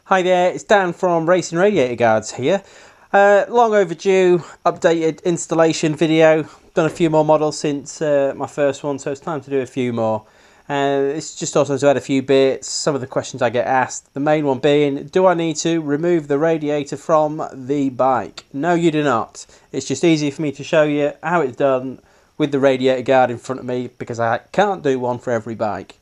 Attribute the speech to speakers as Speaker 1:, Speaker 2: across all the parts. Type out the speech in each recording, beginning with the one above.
Speaker 1: Hi there, it's Dan from Racing Radiator Guards here. Long overdue updated installation video. Done a few more models since my first one, so it's time to do a few more. It's just also to add a few bits, some of the questions I get asked. The main one being, do I need to remove the radiator from the bike? No, you do not. It's just easy for me to show you how it's done with the radiator guard in front of me, because I can't do one for every bike.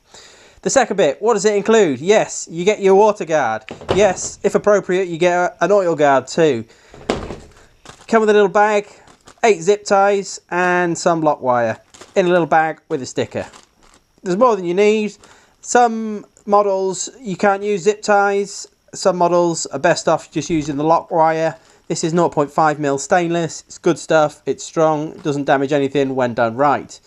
Speaker 1: The second bit, what does it include? Yes, you get your water guard. Yes, if appropriate, you get an oil guard too. Come with a little bag, 8 zip ties and some lock wire in a little bag with a sticker. There's more than you need. Some models you can't use zip ties. Some models are best off just using the lock wire. This is 0.5mm stainless. It's good stuff. It's strong. It doesn't damage anything when done right.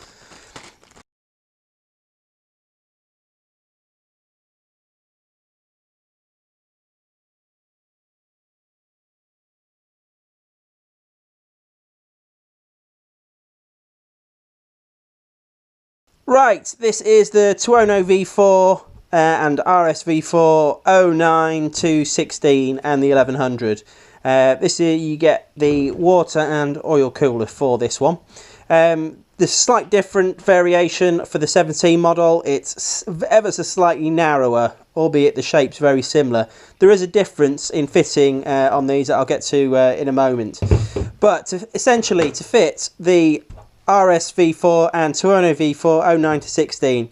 Speaker 1: Right, this is the Tuono V4 and RSV4 09 to 16 and the 1100. This is, you get the water and oil cooler for this one. There's a slight different variation for the 17 model. It's ever so slightly narrower, albeit the shape's very similar. There is a difference in fitting on these that I'll get to in a moment. But essentially, to fit the RSV4 and Tuono V4 09 to 16.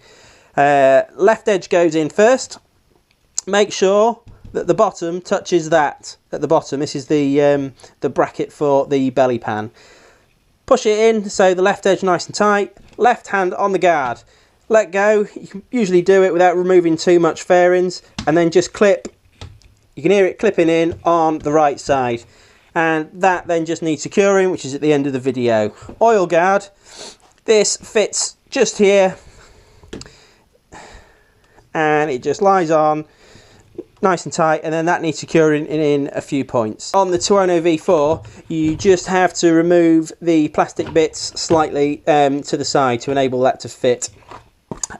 Speaker 1: Left edge goes in first. Make sure that the bottom touches that at the bottom. This is the bracket for the belly pan. Push it in so the left edge nice and tight. Left hand on the guard. Let go. You can usually do it without removing too much fairings, and then just clip. You can hear it clipping in on the right side. And that then just needs securing, which is at the end of the video. Oil guard, this fits just here, and it just lies on nice and tight, and then that needs securing in a few points. On the Tuono V4, you just have to remove the plastic bits slightly to the side to enable that to fit.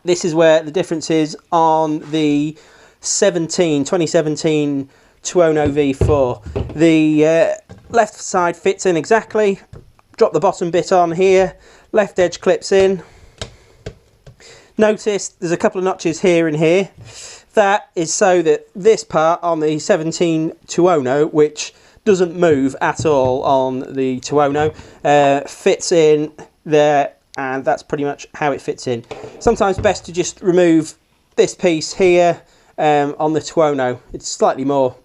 Speaker 1: This is where the difference is on the 2017 Tuono V4. The left side fits in exactly. Drop the bottom bit on here. Left edge clips in. Notice there's a couple of notches here and here. That is so that this part on the 17 Tuono, which doesn't move at all on the Tuono, fits in there, and that's pretty much how it fits in. Sometimes best to just remove this piece here. On the Tuono, it's slightly more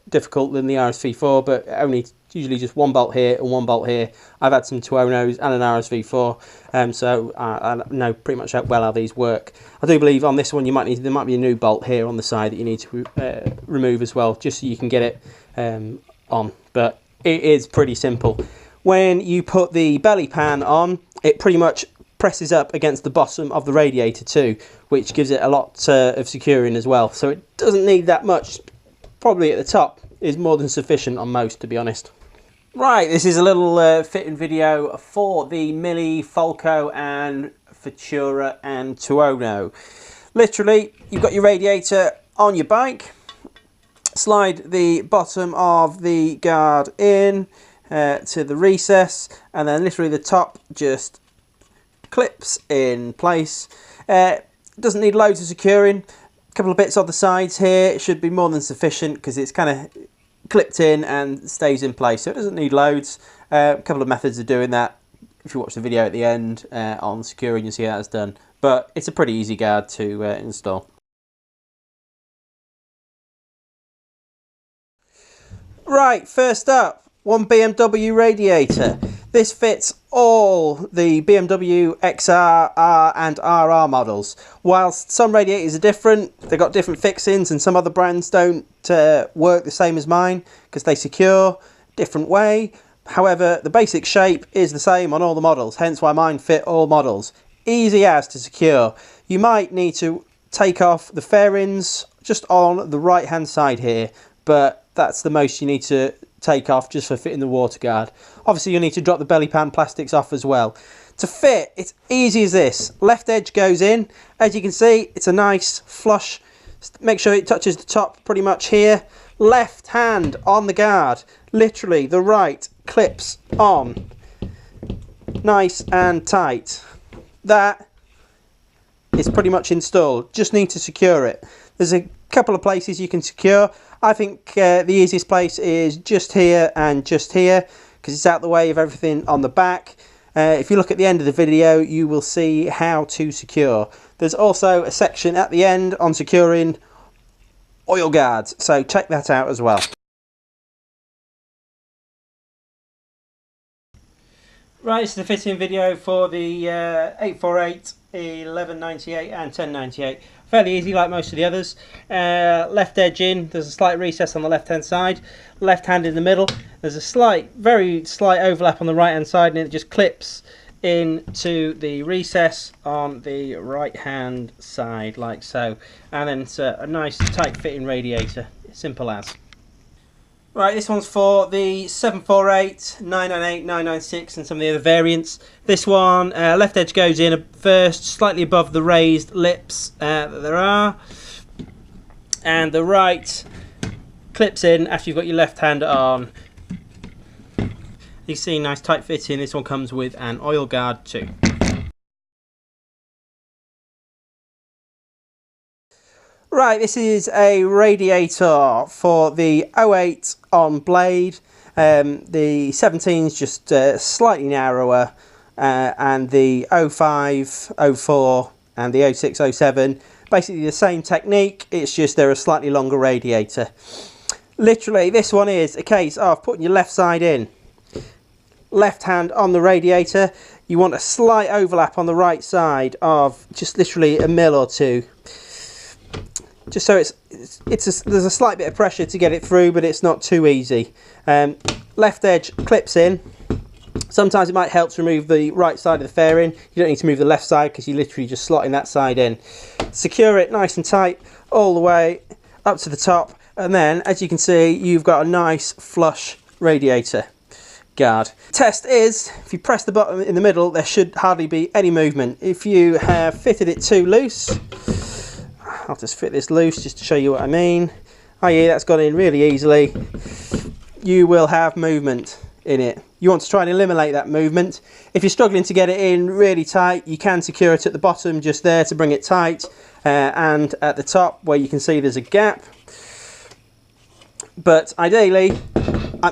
Speaker 1: difficult than the RSV4, but only usually just one bolt here and one bolt here. I've had some Tuonos and an RSV4, so I know pretty much how well these work. I do believe on this one there might be a new bolt here on the side that you need to remove as well, just so you can get it on. But it is pretty simple. When you put the belly pan on, it pretty much presses up against the bottom of the radiator too, which gives it a lot of securing as well. So it doesn't need that much. Probably at the top is more than sufficient on most, to be honest. Right, this is a little fitting video for the Mille, Falco and Futura and Tuono. Literally, you've got your radiator on your bike. Slide the bottom of the guard in to the recess, and then literally the top just clips in place. Doesn't need loads of securing. A couple of bits on the sides here, it should be more than sufficient because it's kind of clipped in and stays in place, so it doesn't need loads. A couple of methods of doing that. If you watch the video at the end on securing, you'll see how it's done, but it's a pretty easy guard to install. Right, first up, one BMW radiator. This fits all the BMW XR, R and RR models. Whilst some radiators are different, they've got different fixings, and some other brands don't work the same as mine because they secure different way. However, the basic shape is the same on all the models, hence why mine fit all models. Easy as to secure. You might need to take off the fairings just on the right hand side here, but that's the most you need to take off just for fitting the water guard. Obviously you'll need to drop the belly pan plastics off as well. To fit, it's easy as this. Left edge goes in. As you can see, it's a nice flush Make sure it touches the top pretty much here. Left hand on the guard, literally the right clips on, nice and tight. That is pretty much installed, just need to secure it. There's a couple of places you can secure. I think the easiest place is just here and just here, because it's out the way of everything on the back. If you look at the end of the video, you will see how to secure. There's also a section at the end on securing oil guards, so check that out as well. Right, this is the fitting video for the 848, 1198 and 1098. Fairly easy like most of the others. Left edge in, there's a slight recess on the left hand side, left hand in the middle, there's a very slight overlap on the right hand side, and it just clips into the recess on the right hand side like so, and then it's a nice tight fitting radiator, simple as. Right, this one's for the 748, 998, 996 and some of the other variants. This one, left edge goes in first, slightly above the raised lips that there are, and the right clips in after you've got your left hand on. You see, nice tight fitting. This one comes with an oil guard too. Right, this is a radiator for the 08 on blade. The 17 is just slightly narrower, and the 05, 04 and the 06, 07, basically the same technique, it's just they're a slightly longer radiator. Literally, this one is a case of putting your left side in. Left hand on the radiator, you want a slight overlap on the right side of just literally a mil or two, just so there's a slight bit of pressure to get it through, but it's not too easy. Left edge clips in. Sometimes it might help to remove the right side of the fairing. You don't need to move the left side because you're literally just slotting that side in. Secure it nice and tight all the way up to the top, and then as you can see, you've got a nice flush radiator guard. Test is, if you press the button in the middle, there should hardly be any movement. If you have fitted it too loose, I'll just fit this loose just to show you what I mean. Oh yeah, that's gone in really easily. You will have movement in it. You want to try and eliminate that movement. If you're struggling to get it in really tight, you can secure it at the bottom just there to bring it tight, and at the top where you can see there's a gap. But ideally,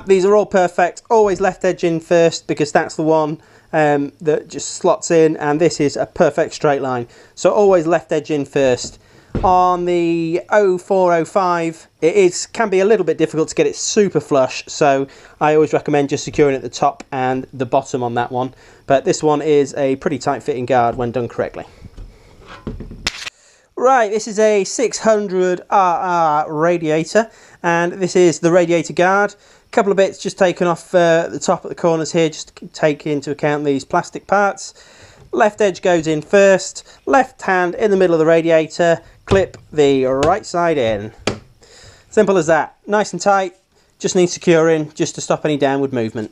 Speaker 1: these are all perfect. Always left edge in first, because that's the one that just slots in, and this is a perfect straight line. So always left edge in first. On the 0405, it can be a little bit difficult to get it super flush, so I always recommend just securing at the top and the bottom on that one. But this one is a pretty tight fitting guard when done correctly. Right, this is a 600RR radiator, and this is the radiator guard. A couple of bits just taken off the top at the corners here, just to take into account these plastic parts. Left edge goes in first, left hand in the middle of the radiator, clip the right side in. Simple as that, nice and tight, just needs securing just to stop any downward movement.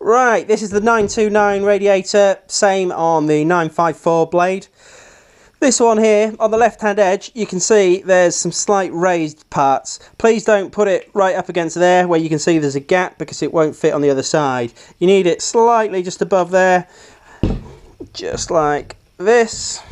Speaker 1: Right, this is the 929 radiator, same on the 954 blade. This one here, on the left hand edge, you can see there's some slight raised parts. Please don't put it right up against there where you can see there's a gap, because it won't fit on the other side. You need it slightly just above there, just like this.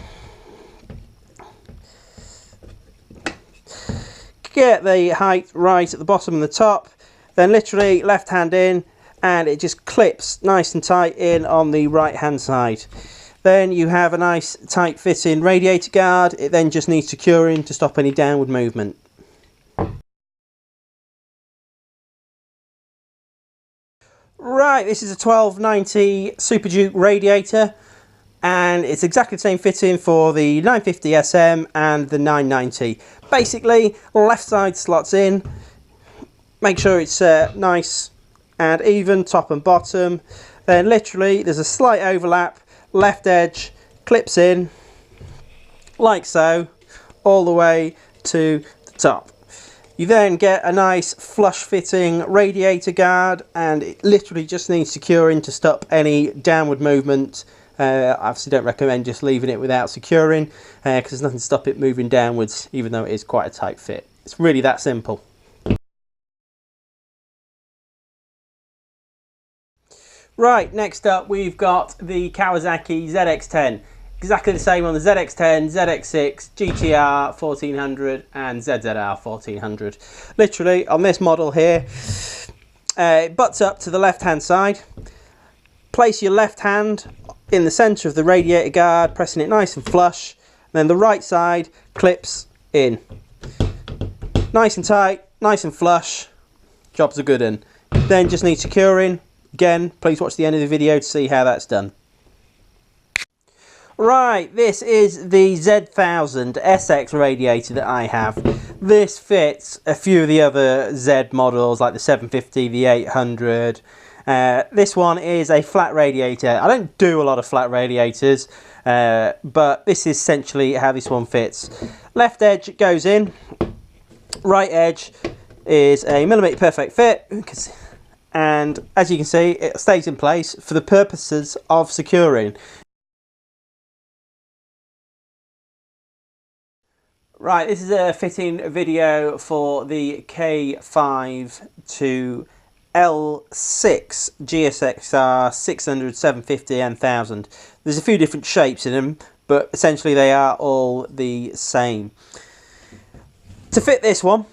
Speaker 1: Get the height right at the bottom and the top, then literally left hand in, and it just clips nice and tight in on the right hand side. Then you have a nice tight fitting radiator guard. It then just needs securing to stop any downward movement. Right, this is a 1290 Super Duke radiator, and it's exactly the same fitting for the 950 SM and the 990. Basically, left side slots in. Make sure it's nice and even, top and bottom. Then literally there's a slight overlap. Left edge clips in like so all the way to the top. You then get a nice flush fitting radiator guard, and it literally just needs securing to stop any downward movement I obviously don't recommend just leaving it without securing, because there's nothing to stop it moving downwards, even though it is quite a tight fit. It's really that simple. Right, next up we've got the Kawasaki ZX10. Exactly the same on the ZX10, ZX6, GTR 1400 and ZZR 1400. Literally, on this model here, it butts up to the left-hand side. Place your left hand in the centre of the radiator guard, pressing it nice and flush. And then the right side clips in. Nice and tight, nice and flush. Job's a good one. Then just need securing. Again, please watch the end of the video to see how that's done. Right, this is the Z1000 SX radiator that I have. This fits a few of the other Z models like the 750, the 800. This one is a flat radiator. I don't do a lot of flat radiators, but this is essentially how this one fits. Left edge goes in, right edge is a millimetre perfect fit, and as you can see it stays in place for the purposes of securing. Right, this is a fitting video for the K5 to L6 GSXR 600, 750 and 1000. There's a few different shapes in them, but essentially they are all the same. To fit this one,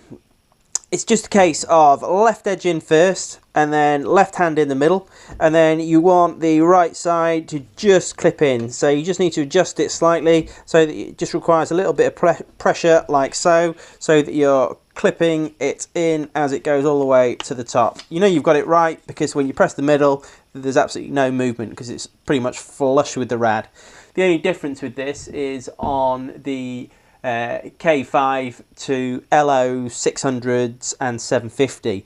Speaker 1: it's just a case of left edge in first and then left hand in the middle, and then you want the right side to just clip in. So you just need to adjust it slightly so that it just requires a little bit of pressure like so that you're clipping it in as it goes all the way to the top. You know you've got it right because when you press the middle there's absolutely no movement because it's pretty much flush with the rad. The only difference with this is on the K5 to LO 600s and 750.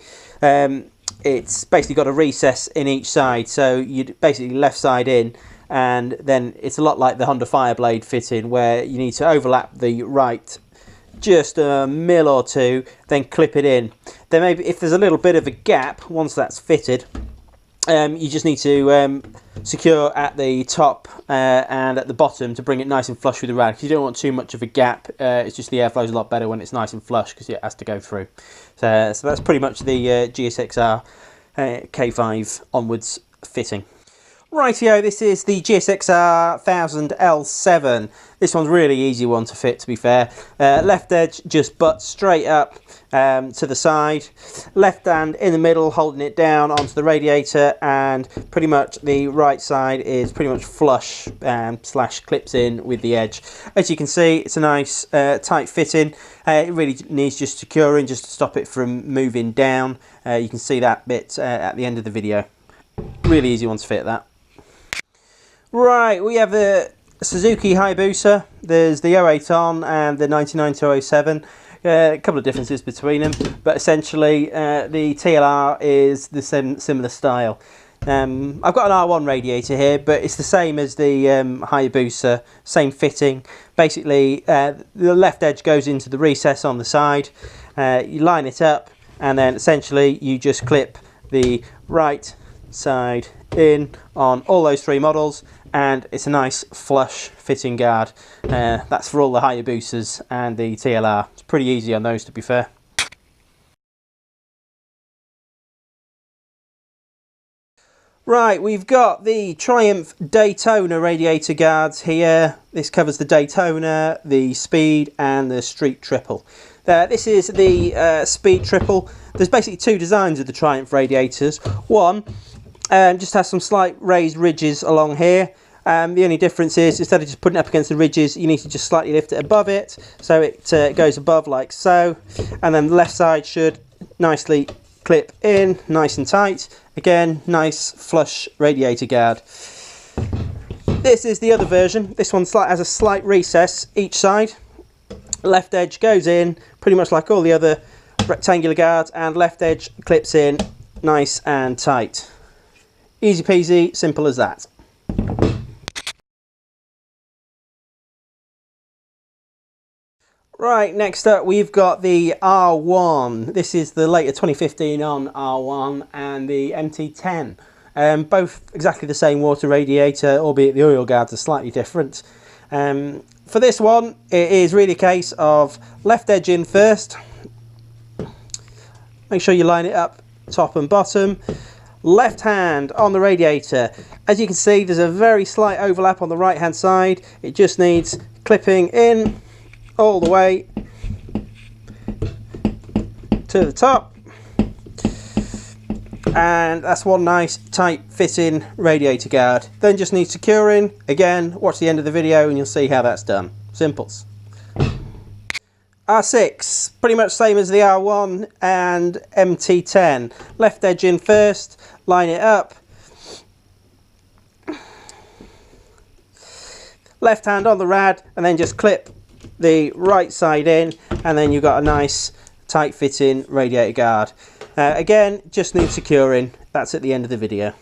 Speaker 1: It's basically got a recess in each side, so you'd basically left side in, and then it's a lot like the Honda Fireblade fitting where you need to overlap the right just a mil or two, then clip it in. Then maybe if there's a little bit of a gap once that's fitted, you just need to secure at the top and at the bottom to bring it nice and flush with the rad, because you don't want too much of a gap. It's just the airflow's a lot better when it's nice and flush because it has to go through. So that's pretty much the GSXR K5 onwards fitting. Rightio, this is the GSXR 1000 L7. This one's a really easy one to fit, to be fair. Left edge just butts straight up to the side. Left hand in the middle holding it down onto the radiator, and pretty much the right side is pretty much flush slash clips in with the edge. As you can see, it's a nice tight fitting. It really needs just securing just to stop it from moving down. You can see that bit at the end of the video. Really easy one to fit, that. Right, we have the Suzuki Hayabusa. There's the 08 on and the 99-07. A couple of differences between them, but essentially the TLR is the similar style. I've got an R1 radiator here, but it's the same as the Hayabusa, same fitting. Basically, the left edge goes into the recess on the side. You line it up, and then essentially you just clip the right side in on all those three models, and it's a nice flush fitting guard. That's for all the Hayabusas and the TLR. It's pretty easy on those, to be fair. Right, we've got the Triumph Daytona radiator guards here. This covers the Daytona, the Speed and the Street Triple. This is the Speed Triple. There's basically two designs of the Triumph radiators. One just has some slight raised ridges along here. The only difference is, instead of just putting it up against the ridges, you need to just slightly lift it above it, so it goes above like so, and then the left side should nicely clip in, nice and tight. Again, nice flush radiator guard. This is the other version. This one has a slight recess each side. Left edge goes in, pretty much like all the other rectangular guards, and left edge clips in, nice and tight. Easy peasy, simple as that. Right, next up we've got the R1. This is the later 2015 on R1 and the MT10. Both exactly the same water radiator, albeit the oil guards are slightly different. For this one, it is really a case of left edge in first. Make sure you line it up top and bottom. Left hand on the radiator. As you can see, there's a very slight overlap on the right hand side. It just needs clipping in all the way to the top. And that's one nice tight fitting radiator guard. Then just needs securing. Again, watch the end of the video and you'll see how that's done. Simples. R6, pretty much same as the R1 and MT10. Left edge in first, line it up. Left hand on the rad and then just clip the right side in, and then you've got a nice tight fitting radiator guard. Again, just needs securing. That's at the end of the video.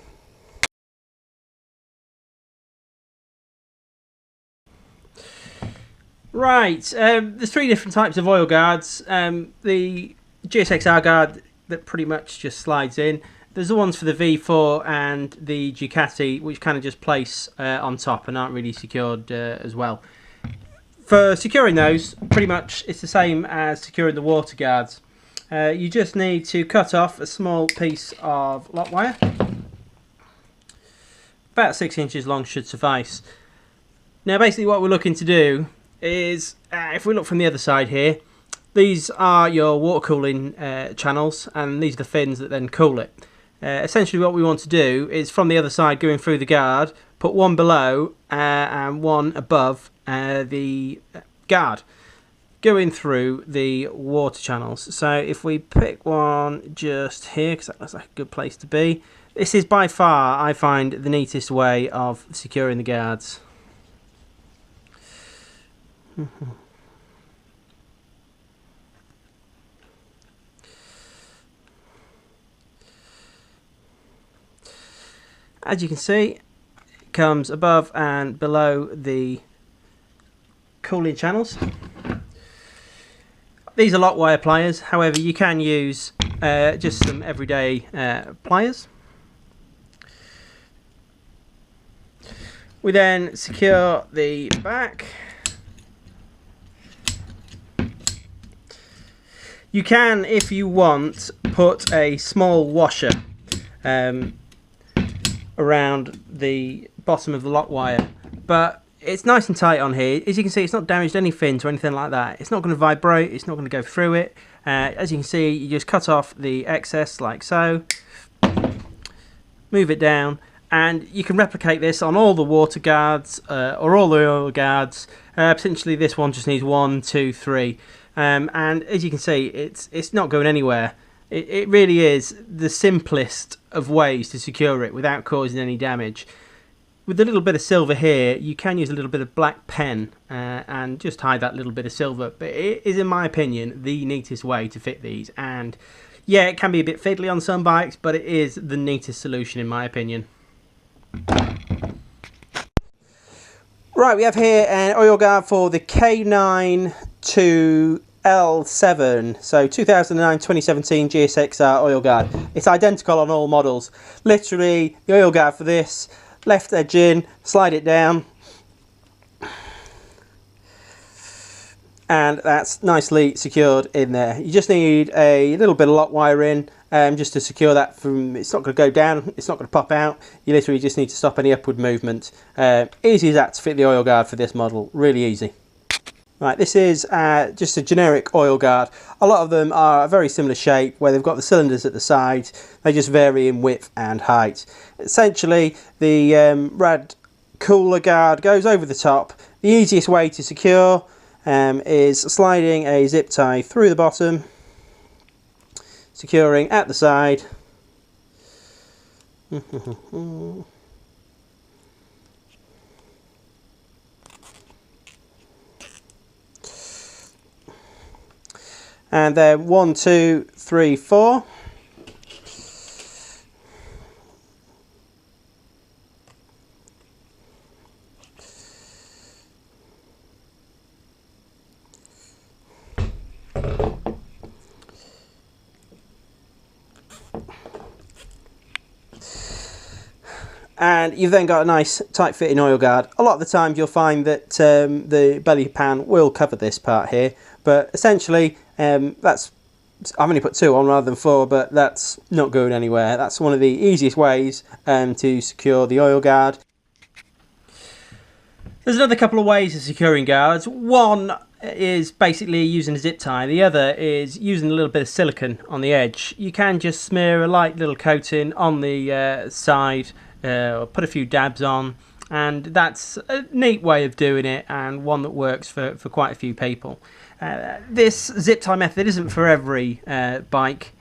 Speaker 1: Right, there's three different types of oil guards. The GSXR guard that pretty much just slides in. There's the ones for the V4 and the Ducati, which kind of just place on top and aren't really secured as well. For securing those, pretty much it's the same as securing the water guards. You just need to cut off a small piece of lock wire. About 6 inches long should suffice. Now basically what we're looking to do is, if we look from the other side here, these are your water cooling channels, and these are the fins that then cool it. Essentially what we want to do is, from the other side going through the guard, put one below and one above the guard, going through the water channels. So if we pick one just here, because that looks like a good place to be, this is by far, I find, the neatest way of securing the guards. As you can see, it comes above and below the cooling channels. These are lock wire pliers, however you can use just some everyday pliers. We then secure the back. You can, if you want, put a small washer around the bottom of the lock wire, but it's nice and tight on here. As you can see, it's not damaged any fins or anything like that. It's not going to vibrate, it's not going to go through it. As you can see, you just cut off the excess like so, move it down, and you can replicate this on all the water guards or all the oil guards. Potentially this one just needs 1, 2, 3. And as you can see, it's not going anywhere. It really is the simplest of ways to secure it without causing any damage. With a little bit of silver here, you can use a little bit of black pen and just hide that little bit of silver. But it is, in my opinion, the neatest way to fit these. And yeah, it can be a bit fiddly on some bikes, but it is the neatest solution in my opinion. Right, we have here an oil guard for the K9 to L7, so 2009-2017 GSXR oil guard. It's identical on all models. Literally, the oil guard for this, left edge in, slide it down, and that's nicely secured in there. You just need a little bit of lock wire in just to secure that from, it's not going to go down, it's not going to pop out. You literally just need to stop any upward movement. Easy as that to fit the oil guard for this model, really easy. Right, this is just a generic oil guard. A lot of them are a very similar shape, where they've got the cylinders at the side. They just vary in width and height. Essentially, the rad cooler guard goes over the top. The easiest way to secure is sliding a zip tie through the bottom, securing at the side. And then 1, 2, 3, 4. and you've then got a nice tight fitting oil guard. A lot of the times you'll find that the belly pan will cover this part here, but essentially I've only put 2 on rather than 4, but that's not going anywhere. That's one of the easiest ways to secure the oil guard. There's another couple of ways of securing guards. One is basically using a zip tie. The other is using a little bit of silicone on the edge. You can just smear a light little coating on the side, or put a few dabs on, and that's a neat way of doing it, and one that works for quite a few people. This zip tie method isn't for every bike,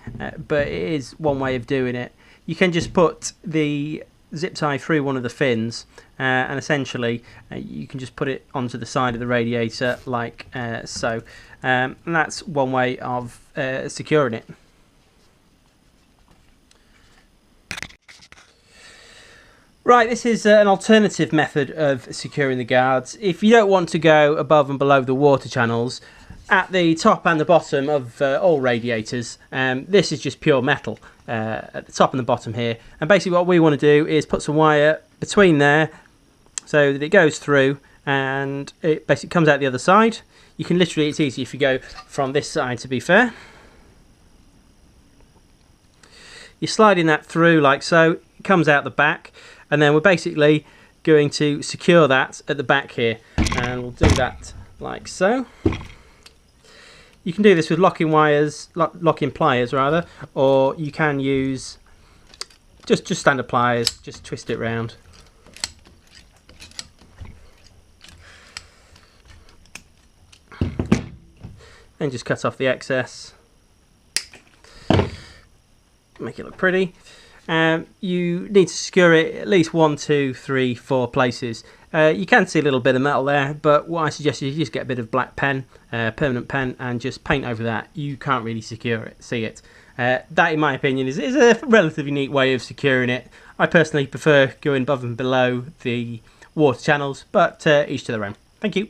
Speaker 1: but it is one way of doing it. You can just put the zip tie through one of the fins, and essentially you can just put it onto the side of the radiator like so, and that's one way of securing it. Right, this is an alternative method of securing the guards. If you don't want to go above and below the water channels, at the top and the bottom of all radiators, this is just pure metal at the top and the bottom here. And basically what we want to do is put some wire between there so that it goes through and it basically comes out the other side. You can literally, it's easy if you go from this side, to be fair. You're sliding that through like so, it comes out the back, and then we're basically going to secure that at the back here, and we'll do that like so. You can do this with locking wires, locking pliers rather, or you can use just standard pliers, just twist it round. And just cut off the excess. Make it look pretty. You need to secure it at least 1, 2, 3, 4 places. You can see a little bit of metal there, but what I suggest is you just get a bit of black pen, permanent pen, and just paint over that. You can't really secure it, see it. That, in my opinion, is a relatively neat way of securing it. I personally prefer going above and below the water channels, but each to their own. Thank you.